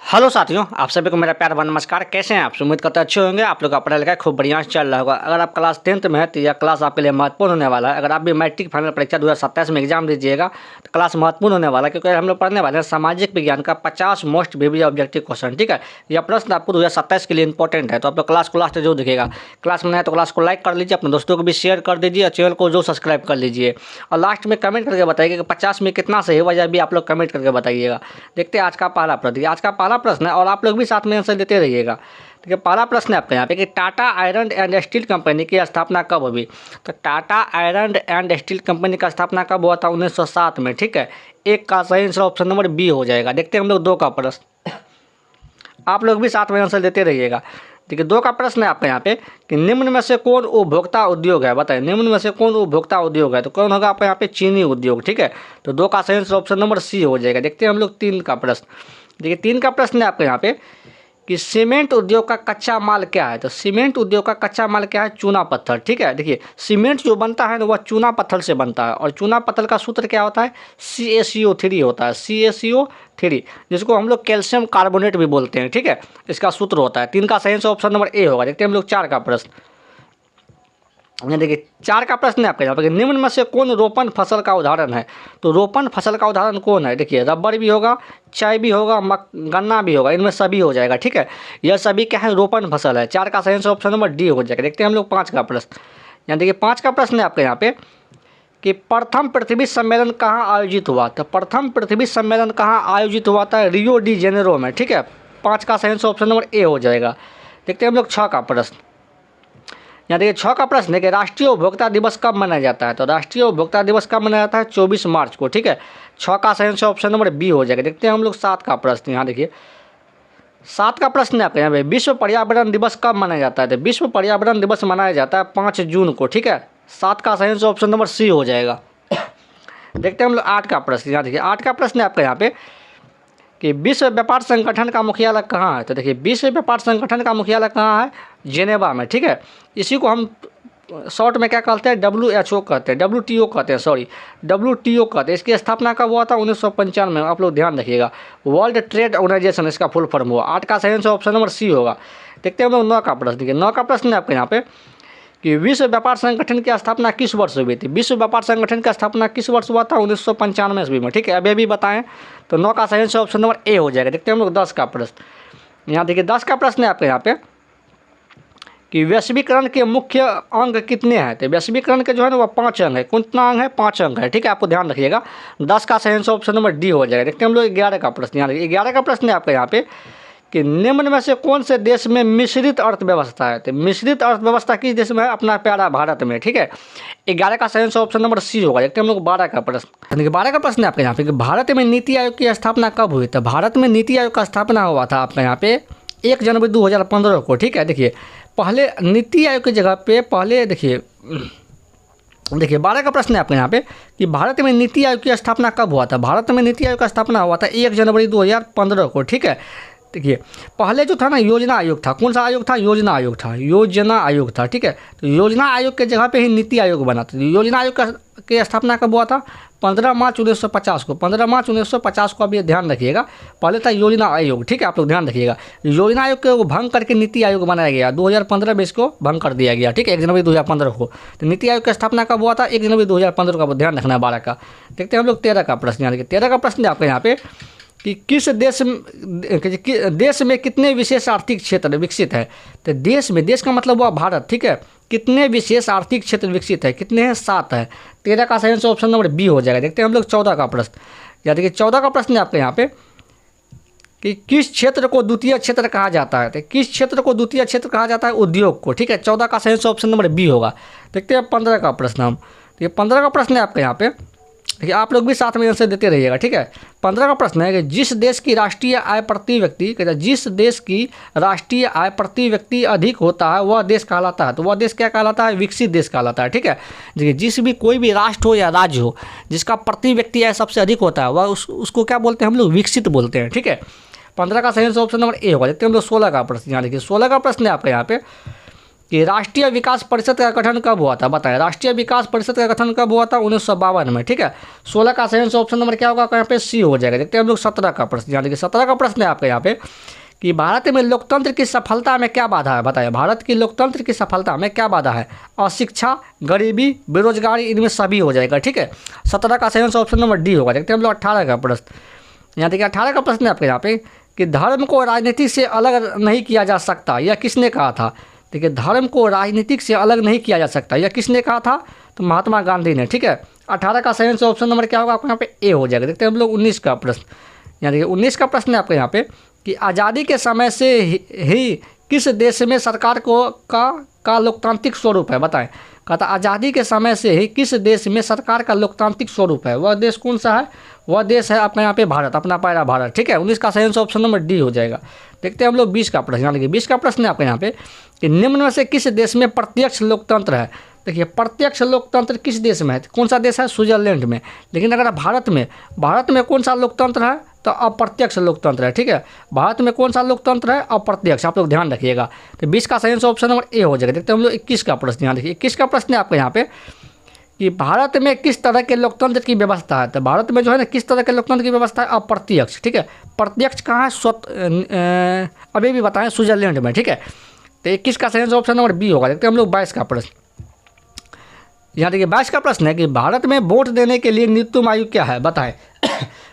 Hello साथियों, आप सभी को मेरा प्यार भरा नमस्कार। कैसे हैं आप? उम्मीद करते अच्छे होंगे। आप लोग का पढ़ाई लिखाई खूब बढ़िया चल रहा होगा। अगर आप क्लास 10th में है तो यह क्लास आपके लिए महत्वपूर्ण होने वाला है। अगर आप भी मैट्रिक फाइनल परीक्षा 2027 में एग्जाम दीजिएगा तो क्लास महत्वपूर्ण होने वाला है, क्योंकि हम लोग पढ़ने वाले हैं सामाजिक विज्ञान का 50 मोस्ट विविध ऑब्जेक्टिव क्वेश्चन। ठीक है, यह प्रश्न आपको 2027 के लिए इंपॉर्टेंट है, तो आप लोग क्लास को लास्ट जरूर देखिएगा। क्लास में है तो क्लास को लाइक कर लीजिए, अपने दोस्तों को भी शेयर कर दीजिए और चैनल को जो सब्सक्राइब कर लीजिए। और लास्ट में कमेंट करके बताइए कि 50 में कितना सही हुआ, यह भी आप लोग कमेंट करके बताइएगा। देखते हैं आज का पहला प्रश्न। आज का पहला प्रश्न है और आप लोग भी साथ में आंसर देते रहिएगा। ठीक है, पहला प्रश्न है आपका यहाँ पे कि Tata iron and steel company की स्थापना कब हुई? तो Tata iron and steel company का स्थापना कब हुआ था? 1907 में। ठीक है, एक का सही आंसर ऑप्शन नंबर बी हो जाएगा। देखते हैं हम लोग दो का प्रश्न, आप लोग भी साथ में आंसर देते रहिएगा। ठीक है, दो का प्रश्न है आपका यहाँ पे कि निम्न में से कौन उपभोक्ता उद्योग है? बताइए, निम्न में से कौन उपभोक्ता उद्योग है? तो कौन होगा आपका यहाँ पे? चीनी उद्योग। ठीक है, तो दो का सही आंसर ऑप्शन नंबर सी हो जाएगा। देखते हैं हम लोग तीन का प्रश्न। देखिए, तीन का प्रश्न है आपके यहाँ पे कि सीमेंट उद्योग का कच्चा माल क्या है? तो सीमेंट उद्योग का कच्चा माल क्या है? चूना पत्थर। ठीक है, देखिए सीमेंट जो बनता है ना वह चूना पत्थर से बनता है, और चूना पत्थर का सूत्र क्या होता है? CaCO3 होता है, CaCO3, जिसको हम लोग कैल्शियम कार्बोनेट भी बोलते हैं। ठीक है, इसका सूत्र होता है। तीन का सही आंसर ऑप्शन नंबर ए होगा। देखते हैं हम लोग चार का प्रश्न। देखिए, चार का प्रश्न है आपके यहाँ पर निम्न में से कौन रोपण फसल का उदाहरण है? तो रोपण फसल का उदाहरण कौन है? देखिए, रबर भी होगा, चाय भी होगा, गन्ना भी होगा, इनमें सभी हो जाएगा। ठीक है, यह सभी क्या है? रोपण फसल है। चार का सही आंसर ऑप्शन नंबर डी हो जाएगा। देखते हैं हम लोग पाँच का प्रश्न। यहाँ देखिए, पाँच का प्रश्न है आपके यहाँ पे कि प्रथम पृथ्वी सम्मेलन कहाँ आयोजित हुआ? तो प्रथम पृथ्वी सम्मेलन कहाँ आयोजित हुआ था? रियो डी जेनेरो में। ठीक है, पाँच का सही आंसर ऑप्शन नंबर ए हो जाएगा। देखते हैं हम लोग छः का प्रश्न। यहाँ देखिए, छः का प्रश्न है कि राष्ट्रीय उपभोक्ता दिवस कब मनाया जाता है? तो राष्ट्रीय उपभोक्ता दिवस कब मनाया जाता है? 24 मार्च को। ठीक है, छः का सही आंसर ऑप्शन नंबर बी हो जाएगा। देखते हैं हम लोग सात का प्रश्न। यहाँ देखिए, सात का प्रश्न है आपके यहाँ पे विश्व पर्यावरण दिवस कब मनाया जाता है? तो विश्व पर्यावरण दिवस मनाया जाता है 5 जून को। ठीक है, सात का सही आंसर ऑप्शन नंबर सी हो जाएगा। देखते हैं हम लोग आठ का प्रश्न। यहाँ देखिए, आठ का प्रश्न है आपके यहाँ पे कि विश्व व्यापार संगठन का मुख्यालय कहाँ है? तो देखिए, विश्व व्यापार संगठन का मुख्यालय कहाँ है? जेनेवा में। ठीक है, इसी को हम शॉर्ट में क्या कहते हैं? WHO कहते हैं, WTO कहते हैं, सॉरी WTO कहते हैं। इसकी स्थापना कब हुआ था? 1995 में। आप लोग ध्यान रखिएगा, वर्ल्ड ट्रेड ऑर्गेनाइजेशन इसका फुल फॉर्म हुआ। आठ का सही आंसर ऑप्शन नंबर सी होगा। देखते हैं हम लोग नौ का प्रश्न। देखिए, नौ का प्रश्न है आपके यहाँ पे कि विश्व व्यापार संगठन की स्थापना किस वर्ष हुई थी? विश्व व्यापार संगठन का स्थापना किस वर्ष हुआ था? 1995 ईस्वी में। ठीक है, अभी बताएं तो नौ का सही आंसर ऑप्शन नंबर ए हो जाएगा। देखते हैं हम लोग 10 का प्रश्न। यहाँ देखिए, 10 का प्रश्न है आपके यहाँ पे कि वैश्वीकरण के मुख्य अंग कितने हैं? तो वैश्वीकरण के जो है ना वह 5 अंग है। कितना अंग है? 5 अंग है। ठीक है, आपको ध्यान रखिएगा। 10 का सही आंसर ऑप्शन नंबर डी हो जाएगा। देखते हैं हम लोग 11 का प्रश्न। यहाँ देखिए, 11 का प्रश्न है आपके यहाँ पे कि निम्न में से कौन से देश में मिश्रित अर्थव्यवस्था है? तो मिश्रित अर्थव्यवस्था किस देश में है? अपना प्यारा भारत में। ठीक है, 11 का सही आंसर ऑप्शन नंबर सी होगा। देखते हैं हम लोग 12 का प्रश्न। देखिए, 12 का प्रश्न है आपके यहाँ पे कि भारत में नीति आयोग की स्थापना कब हुई? तो भारत में नीति आयोग का स्थापना हुआ था आपके यहाँ पे 1 जनवरी 2015 को। ठीक है, देखिए पहले नीति आयोग की जगह पे पहले देखिए 12 का प्रश्न है आपके यहाँ पे कि भारत में नीति आयोग की स्थापना कब हुआ था? भारत में नीति आयोग का स्थापना हुआ था 1 जनवरी 2015 को। ठीक है, देखिए पहले जो था ना योजना आयोग था। कौन सा आयोग था? योजना आयोग था, योजना आयोग था। ठीक है, तो योजना आयोग के जगह पे ही नीति आयोग बना था। योजना आयोग की स्थापना कब हुआ था? 15 मार्च 1950 को। 15 मार्च 1950 को। अब ये ध्यान रखिएगा, पहले था योजना आयोग। ठीक है, आप लोग ध्यान रखिएगा, योजना आयोग को भंग करके नीति आयोग बनाया गया। 2015 में इसको भंग कर दिया गया। ठीक है, 1 जनवरी 2015 को। तो नीति आयोग की स्थापना कब हुआ था? 1 जनवरी 2015 का ध्यान रखना है। 12 का। देखते हैं हम लोग 13 का प्रश्न। यहाँ देखिए, 13 का प्रश्न है आपके यहाँ पे कि किस देश में कितने विशेष आर्थिक क्षेत्र विकसित है? तो देश का मतलब हुआ भारत। ठीक है, कितने विशेष आर्थिक क्षेत्र विकसित है? कितने हैं? 7 है। 13 का सही आंसर ऑप्शन नंबर बी हो जाएगा। देखते हैं हम लोग 14 का प्रश्न। या देखिए, 14 का प्रश्न है आपके यहाँ पे कि किस क्षेत्र को द्वितीय क्षेत्र कहा जाता है? तो किस क्षेत्र को द्वितीय क्षेत्र कहा जाता है? उद्योग को। ठीक है, 14 का सही आंसर ऑप्शन नंबर बी होगा। देखते हैं 15 का प्रश्न हम। देखिए, 15 का प्रश्न है आपके यहाँ पे, देखिए आप लोग भी साथ में आंसर देते रहिएगा। ठीक है, 15 का प्रश्न है कि जिस देश की राष्ट्रीय आय प्रति व्यक्ति जिस देश की राष्ट्रीय आय प्रति व्यक्ति अधिक होता है वह देश कहलाता है। तो वह देश क्या कहलाता है? विकसित देश कहलाता है। ठीक है, देखिए जिस भी कोई भी राष्ट्र हो या राज्य हो जिसका प्रति व्यक्ति आय सबसे अधिक होता है वह उसको क्या बोलते हैं? हम लोग विकसित बोलते हैं। ठीक है, 15 का सही आंसर ऑप्शन नंबर ए होगा। देखते हैं हम लोग 16 का प्रश्न। यहाँ देखिए, 16 का प्रश्न है आपके यहाँ पे कि राष्ट्रीय विकास परिषद का गठन कब हुआ था, बताएं राष्ट्रीय विकास परिषद का गठन कब हुआ था, 1952 में, ठीक है। 16 का सही आंसर ऑप्शन नंबर क्या होगा, यहाँ पे सी हो जाएगा। देखते हैं हम लोग 17 का प्रश्न, यहाँ देखिए 17 का प्रश्न है आपके यहाँ पे कि भारत में लोकतंत्र की सफलता में क्या बाधा है, बताइए भारत की लोकतंत्र की सफलता में क्या बाधा है, अशिक्षा, गरीबी, बेरोजगारी, इनमें सभी हो जाएगा, ठीक है। 17 का सही आंसर ऑप्शन नंबर डी होगा। देखते हैं हम लोग 18 का प्रश्न, यहाँ देखिए 18 का प्रश्न है आपके यहाँ पे कि धर्म को राजनीति से अलग नहीं किया जा सकता, यह किसने कहा था। देखिए धर्म को राजनीतिक से अलग नहीं किया जा सकता, यह किसने कहा था, तो महात्मा गांधी ने, ठीक है। 18 का सही आंसर ऑप्शन नंबर क्या होगा आपको यहाँ पे ए हो जाएगा। देखते हैं हम लोग 19 का प्रश्न, यहाँ देखिए 19 का प्रश्न है आपके यहाँ पे कि आज़ादी के समय से ही किस देश में सरकार का लोकतांत्रिक स्वरूप है, बताएं। कहता आज़ादी के समय से ही किस देश में सरकार का लोकतांत्रिक स्वरूप है, वह देश कौन सा है, वह देश है आपका यहाँ पे भारत, अपना प्यारा भारत, ठीक है। 19 का सही आंसर ऑप्शन नंबर डी हो जाएगा। देखते हैं हम लोग 20 का प्रश्न, यहाँ देखिए 20 का प्रश्न है आपके यहाँ पे कि निम्न में से किस देश में प्रत्यक्ष लोकतंत्र है। देखिए प्रत्यक्ष लोकतंत्र किस देश में है, कौन सा देश है, स्विट्जरलैंड में। लेकिन अगर भारत में कौन सा लोकतंत्र है, तो अप्रत्यक्ष लोकतंत्र है, ठीक है। भारत में कौन सा लोकतंत्र है, अप्रत्यक्ष, आप लोग ध्यान रखिएगा। तो 20 का सही आंसर ऑप्शन नंबर ए हो जाएगा। देखते हैं हम लोग 21 का प्रश्न, यहाँ देखिए 21 का प्रश्न है आपके यहाँ पे कि भारत में किस तरह के लोकतंत्र की व्यवस्था है। तो भारत में जो है ना किस तरह के लोकतंत्र की व्यवस्था है, अप्रत्यक्ष, ठीक है। प्रत्यक्ष कहाँ है, अभी भी बताएं, स्विट्जरलैंड में, ठीक है। तो 21 का सही आंसर ऑप्शन नंबर बी होगा। देखते हैं हम लोग 22 का प्रश्न, यहाँ देखिए 22 का प्रश्न है कि भारत में वोट देने के लिए न्यूनतम आयु क्या है, बताएं।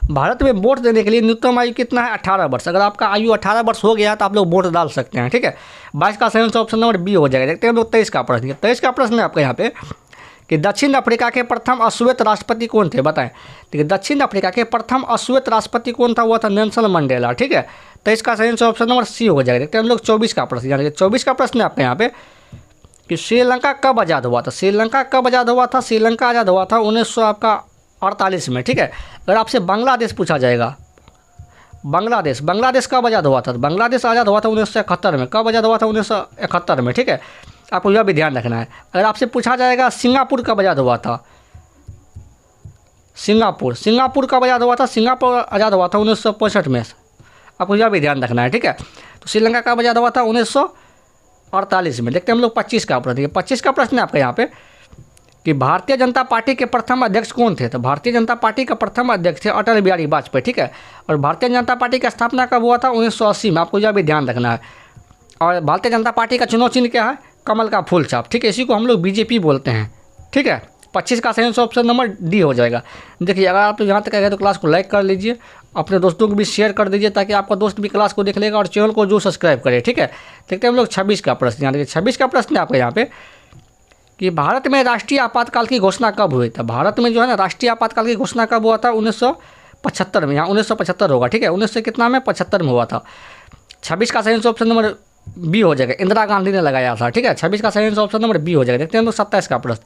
भारत में वोट देने के लिए न्यूनतम आयु कितना है, 18 वर्ष। अगर आपका आयु 18 वर्ष हो गया तो आप लोग वोट डाल सकते हैं, ठीक है। 22 का सही आंसर ऑप्शन नंबर बी हो जाएगा। देखते हैं हम लोग 23 का प्रश्न, 23 का प्रश्न है आपके यहाँ पे कि दक्षिण अफ्रीका के प्रथम अश्वेत राष्ट्रपति कौन थे, बताएं। देखिए दक्षिण अफ्रीका के प्रथम अश्वेत राष्ट्रपति कौन था, वो था नेल्सन मंडेला, ठीक है। 23 का सही आंसर ऑप्शन नंबर सी हो जाएगा। देखते हैं हम लोग 24 का प्रश्न, यानी 24 का प्रश्न है आपके यहाँ पे कि श्रीलंका कब आज़ाद हुआ था। श्रीलंका कब आज़ाद हुआ था, श्रीलंका आज़ाद हुआ था 1948 में, ठीक है। अगर आपसे बांग्लादेश पूछा जाएगा, बांग्लादेश कब आज़ाद हुआ था, बांग्लादेश आज़ाद हुआ था 1971 में। कब आज़ाद हुआ था, 1971 में, ठीक है। आपको यह भी ध्यान रखना है। अगर आपसे पूछा जाएगा सिंगापुर कब आज़ाद हुआ था, सिंगापुर कब आज़ाद हुआ था, सिंगापुर आज़ाद हुआ था 1965 में। आपको यह भी ध्यान रखना है, ठीक है। तो श्रीलंका कब आज़ाद हुआ था, 1948 में। देखते हैं हम लोग 25 का प्रश्न, 25 का प्रश्न है आपका यहाँ पे कि भारतीय जनता पार्टी के प्रथम अध्यक्ष कौन थे। तो भारतीय जनता पार्टी का प्रथम अध्यक्ष थे अटल बिहारी वाजपेयी, ठीक है। और भारतीय जनता पार्टी की स्थापना कब हुआ था, 1980 में। आपको यह भी ध्यान रखना है। और भारतीय जनता पार्टी का चुनाव चिन्ह क्या है, कमल का फूल छाप, ठीक है। इसी को हम लोग बीजेपी बोलते हैं, ठीक है। 25 का सही आंसर ऑप्शन नंबर डी हो जाएगा। देखिए अगर आप यहाँ तक आए तो क्लास को लाइक कर लीजिए, अपने दोस्तों को भी शेयर कर दीजिए ताकि आपका दोस्त भी क्लास को देख लेगा और चैनल को जो सब्सक्राइब करे, ठीक है। देखते हैं हम लोग 26 का प्रश्न, यहाँ देखिए 26 का प्रश्न है आपके यहाँ पे कि भारत में राष्ट्रीय आपातकाल की घोषणा कब हुई था। भारत में जो है ना राष्ट्रीय आपातकाल की घोषणा कब हुआ था, 1975 में। यहाँ 1975 होगा, ठीक है। 1975 में हुआ था। 26 का सही आंसर ऑप्शन नंबर बी हो जाएगा। इंदिरा गांधी ने लगाया था, ठीक है। 26 का सही आंसर ऑप्शन नंबर बी हो जाएगा। देखते हैं हम लोग 27 का प्रश्न,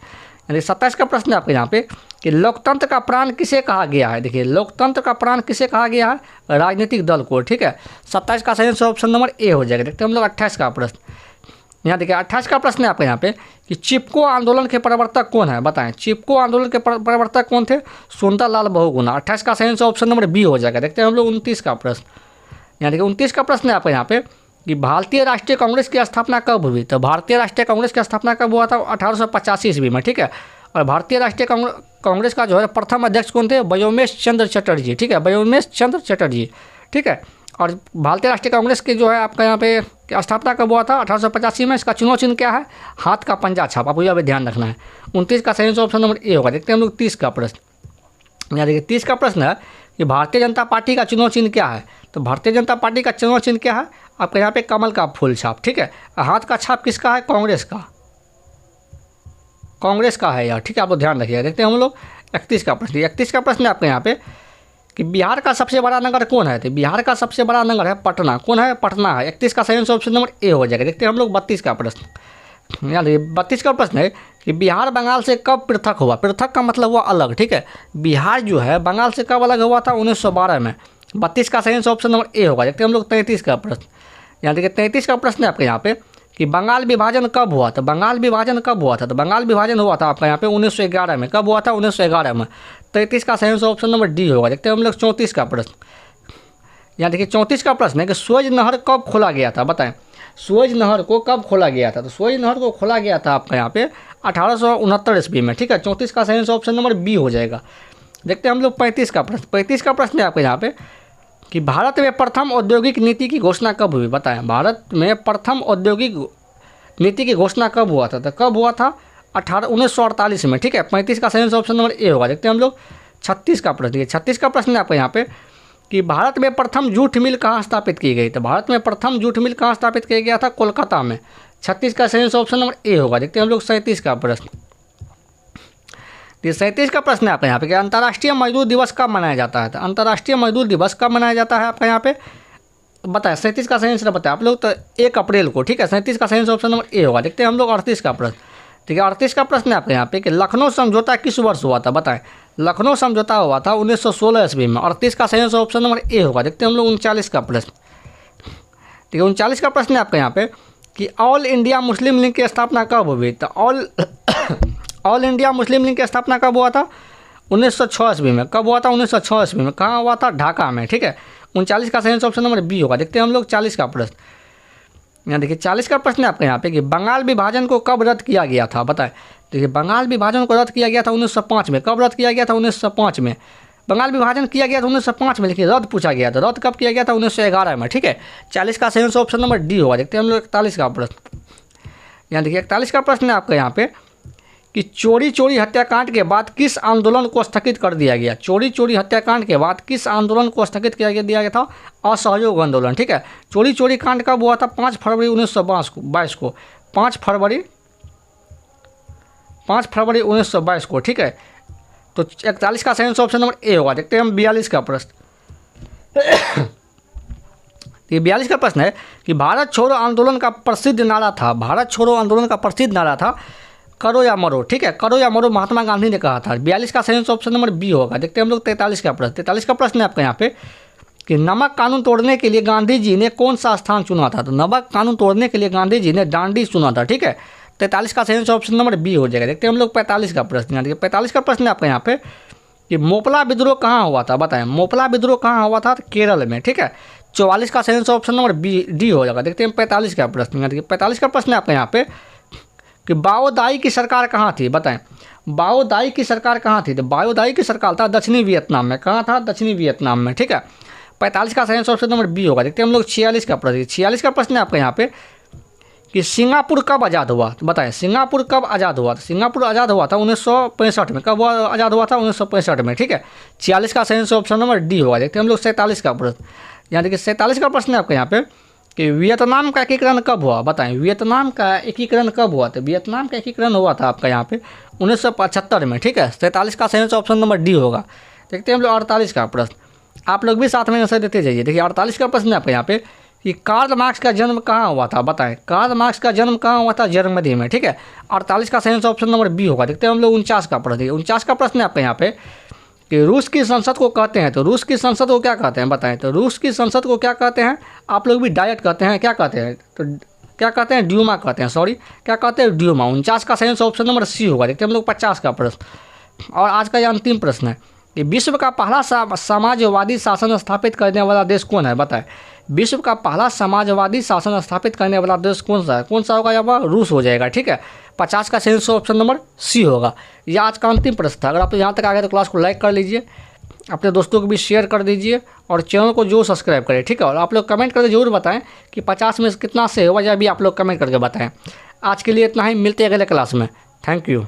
यानी 27 का प्रश्न है आपके यहाँ पे कि लोकतंत्र का प्राण किसे कहा गया है। देखिए लोकतंत्र का प्राण किसे कहा गया है, राजनीतिक दल को, ठीक है। 27 का सही आंसर ऑप्शन नंबर ए हो जाएगा। देखते हैं हम लोग 28 का प्रश्न, यहाँ देखिए 28 का प्रश्न है आपके यहाँ पे कि चिपको आंदोलन के प्रवर्तक कौन है, बताएं। चिपको आंदोलन के प्रवर्तक कौन थे, सुंदरलाल बहुगुणा। 28 का सही आंसर ऑप्शन नंबर बी हो जाएगा। देखते हैं हम लोग 29 का प्रश्न, यहाँ देखिए 29 का प्रश्न है आपके यहाँ पे कि भारतीय राष्ट्रीय कांग्रेस की स्थापना कब हुई। तो भारतीय राष्ट्रीय कांग्रेस की स्थापना कब हुआ था, 1885 ईस्वी में, ठीक है। और भारतीय राष्ट्रीय कांग्रेस का जो है प्रथम अध्यक्ष कौन थे, व्योमेश चंद्र चटर्जी, ठीक है। व्योमेश चंद्र चटर्जी, ठीक है। और भारतीय राष्ट्रीय कांग्रेस की जो है आपका यहाँ पे स्थापना कब हुआ था, 1885 में। इसका चुनाव चिन्ह क्या है, हाथ का पंजा छाप। आपको यह भी ध्यान रखना है। 29 का सही आंसर ऑप्शन नंबर ए होगा। देखते हैं हम लोग 30 का प्रश्न, यहाँ देखिए 30 का प्रश्न है कि भारतीय जनता पार्टी का चुनाव चिन्ह क्या है। तो भारतीय जनता पार्टी का चुनाव चिन्ह क्या है आपके यहाँ पे, कमल का फूल छाप, ठीक है। हाथ का छाप किसका है, कांग्रेस का है यार, ठीक है। आप ध्यान रखिएगा। देखते हैं हम लोग 31 का प्रश्न, 31 का प्रश्न है आपके यहाँ पे कि बिहार का सबसे बड़ा नगर कौन है। तो बिहार का सबसे बड़ा नगर है पटना। कौन है, पटना है। 31 का सही आंसर ऑप्शन नंबर ए हो जाएगा। देखते हैं हम लोग 32 का प्रश्न, यानी 32 का प्रश्न है कि बिहार बंगाल से कब पृथक हुआ। पृथक का मतलब हुआ अलग, ठीक है। बिहार जो है बंगाल से कब अलग हुआ था, 1912 में। 32 का सही आंसर ऑप्शन नंबर ए होगा। देखते हैं हम लोग 33 का प्रश्न, यहाँ देखिए 33 का प्रश्न है आपके यहाँ पे कि बंगाल विभाजन कब हुआ था। बंगाल विभाजन कब हुआ था। तो बंगाल विभाजन हुआ था आपका यहाँ पे 1911 में। कब हुआ था, 1911 में। 33 का सही आंसर ऑप्शन नंबर डी होगा। देखते हैं हम लोग 34 का प्रश्न, यहाँ देखिए 34 का प्रश्न है कि स्वेज नहर कब खोला गया था, बताएं। सुएज नहर को कब खोला गया था? तो सुएज नहर को खोला गया था आपका यहाँ पे 1869 ईस्वी में, ठीक है। 34 का सही ऑप्शन नंबर बी हो जाएगा। देखते हैं हम लोग 35 का प्रश्न। 35 का प्रश्न है आपके यहाँ पे कि भारत में प्रथम औद्योगिक नीति की घोषणा कब हुई? बताएं, भारत में प्रथम औद्योगिक नीति की घोषणा कब हुआ था? तो कब हुआ था? 1948 में, ठीक है। 35 का सही ऑप्शन नंबर ए होगा। देखते हैं हम लोग 36 का प्रश्न। 36 का प्रश्न है आपके यहाँ पे कि भारत में प्रथम जूट मिल कहाँ स्थापित की गई? तो भारत में प्रथम जूट मिल कहाँ स्थापित किया गया था? कोलकाता में। 36 का सही ऑप्शन नंबर ए होगा। देखते हैं हम लोग 37 का प्रश्न। 37 का प्रश्न है आपके यहाँ पे कि अंतर्राष्ट्रीय मजदूर दिवस कब मनाया जाता है? तो अंतर्राष्ट्रीय मजदूर दिवस कब मनाया जाता है आपके यहाँ पे? बताएं, 37 का सही आंसर बताएं आप लोग। तो 1 अप्रैल को, ठीक है। 37 का सही ऑप्शन नंबर ए होगा। देखते हैं हम लोग 38 का प्रश्न, ठीक है। 38 का प्रश्न है आपके यहाँ पे कि लखनऊ समझौता किस वर्ष हुआ था? बताएं, लखनऊ समझौता हुआ था 1916 ईस्वी में। 38 का सही ऑप्शन नंबर ए होगा। देखते हैं हम लोग 39 का प्रश्न, ठीक है। 39 का प्रश्न है आपके यहाँ पे कि ऑल इंडिया मुस्लिम लीग की स्थापना कब हुई? तो ऑल इंडिया मुस्लिम लीग की स्थापना कब हुआ था? 1906 ईस्वी में। कब हुआ था? 1906 ईस्वी में। कहाँ हुआ था? ढाका में, ठीक है। 39 का सही ऑप्शन नंबर बी होगा। देखते हैं हम लोग 40 का प्रश्न। यहाँ देखिए 40 का प्रश्न है आपके यहाँ पे कि बंगाल विभाजन को कब रद्द किया गया था? बताएं, देखिए बंगाल विभाजन को रद्द किया गया था 1905 में। कब रद्द किया गया था? 1905 में। बंगाल विभाजन किया गया था 1905 में, लेकिन रद्द पूछा गया था। रद्द कब किया गया था? 1911 में, ठीक है। 40 का सही ऑप्शन नंबर डी होगा। देखते हैं हम लोग 41 का प्रश्न। यहाँ देखिए 41 का प्रश्न है आपका यहाँ पे कि चोरी चोरी हत्याकांड के बाद किस आंदोलन को स्थगित कर दिया गया? चोरी चोरी हत्याकांड के बाद किस आंदोलन को स्थगित किया दिया गया था? असहयोग आंदोलन, ठीक है। चोरी चोरी कांड कब हुआ था? 5 फरवरी 1922 को। 5 फरवरी 1922 को, ठीक है। तो 41 का सही ऑप्शन नंबर ए होगा। देखते हैं हम 42 का प्रश्न। ये 42 का प्रश्न है कि भारत छोड़ो आंदोलन का प्रसिद्ध नारा था, भारत छोड़ो आंदोलन का प्रसिद्ध नारा था करो या मरो, ठीक है। करो या मरो महात्मा गांधी ने कहा था। 42 का सही ऑप्शन नंबर बी होगा। देखते हैं हम लोग 43 का प्रश्न। 43 का प्रश्न है आपका यहाँ पे कि नमक कानून तोड़ने के लिए गांधी जी ने कौन सा स्थान चुना था? तो नमक कानून तोड़ने के लिए गांधी जी ने डांडी चुना था, ठीक है। 43 का सही ऑप्शन नंबर बी हो जाएगा। देखते हैं हम लोग 45 का प्रश्न। यहाँ देखिए 45 का प्रश्न है आपका यहाँ पे कि मोपला विद्रोह कहाँ हुआ था? बताएं, मोपला विद्रोह कहाँ हुआ था? केरल में, ठीक है। 44 का सही ऑप्शन नंबर बी डी हो जाएगा। देखते हैं 45 का प्रश्न। यहाँ देखिए 45 का प्रश्न है आपका यहाँ पे कि बाओदाई की सरकार कहाँ थी? बताएं, बाओदाई की सरकार कहाँ थी? तो बाओदाई की सरकार था दक्षिणी वियतनाम में। कहाँ था? दक्षिणी वियतनाम में, ठीक है। 45 का सही ऑप्शन नंबर बी होगा। देखते हैं हम लोग 46 का प्रश्न। 46 का प्रश्न है आपका यहाँ पे कि सिंगापुर कब आज़ाद हुआ? तो बताएं, सिंगापुर कब आज़ाद हुआ? तो सिंगापुर आज़ाद हुआ था 1965 में। कब आज़ाद हुआ था? 1965 में, ठीक है। 46 का सही ऑप्शन नंबर डी होगा। देखते हैं हम लोग 47 का प्रश्न। यहाँ देखिए 47 का प्रश्न है आपका यहाँ पे कि वियतनाम का एकीकरण कब हुआ? बताएं, वियतनाम का एकीकरण कब हुआ? तो वियतनाम का एकीकरण हुआ था आपका यहाँ पे 1975 में, ठीक है। 47 का सही ऑप्शन नंबर डी होगा। देखते हैं हम लोग 48 का प्रश्न। आप लोग भी साथ में आंसर देते जाइए। देखिए 48 का प्रश्न है आपका यहाँ पे कि कार्ल मार्क्स का जन्म कहाँ हुआ था? बताएं, कार्ल मार्क्स का जन्म कहाँ हुआ था? जर्मनी में, ठीक है। 48 का सही ऑप्शन नंबर बी होगा। देखते हैं हम लोग 49 का प्रश्न। 49 का प्रश्न है आपका यहाँ पे कि रूस की संसद को कहते हैं, तो रूस की संसद को क्या कहते हैं? बताएं, तो रूस की संसद को क्या कहते हैं? आप लोग भी डायट कहते हैं, क्या कहते हैं? तो क्या कहते हैं? ड्यूमा कहते हैं, सॉरी क्या कहते हैं? ड्यूमा। 49 का सही ऑप्शन नंबर सी होगा। देखते हैं हम लोग 50 का प्रश्न। और आज का ये अंतिम प्रश्न है कि विश्व का पहला समाजवादी शासन स्थापित करने वाला देश कौन है? बताएं, विश्व का पहला समाजवादी शासन स्थापित करने वाला देश कौन सा है? कौन सा होगा? यहाँ रूस हो जाएगा, ठीक है। 50 का सही ऑप्शन नंबर सी होगा। यह आज का अंतिम प्रश्न था। अगर आप यहाँ तक आ गए तो क्लास को लाइक कर लीजिए, अपने दोस्तों को भी शेयर कर दीजिए और चैनल को जो सब्सक्राइब करें, ठीक है। और आप लोग कमेंट करके जरूर बताएं कि 50 में कितना से होगा, या भी आप लोग कमेंट करके बताएं। आज के लिए इतना ही, मिलते हैं अगले क्लास में। Thank you.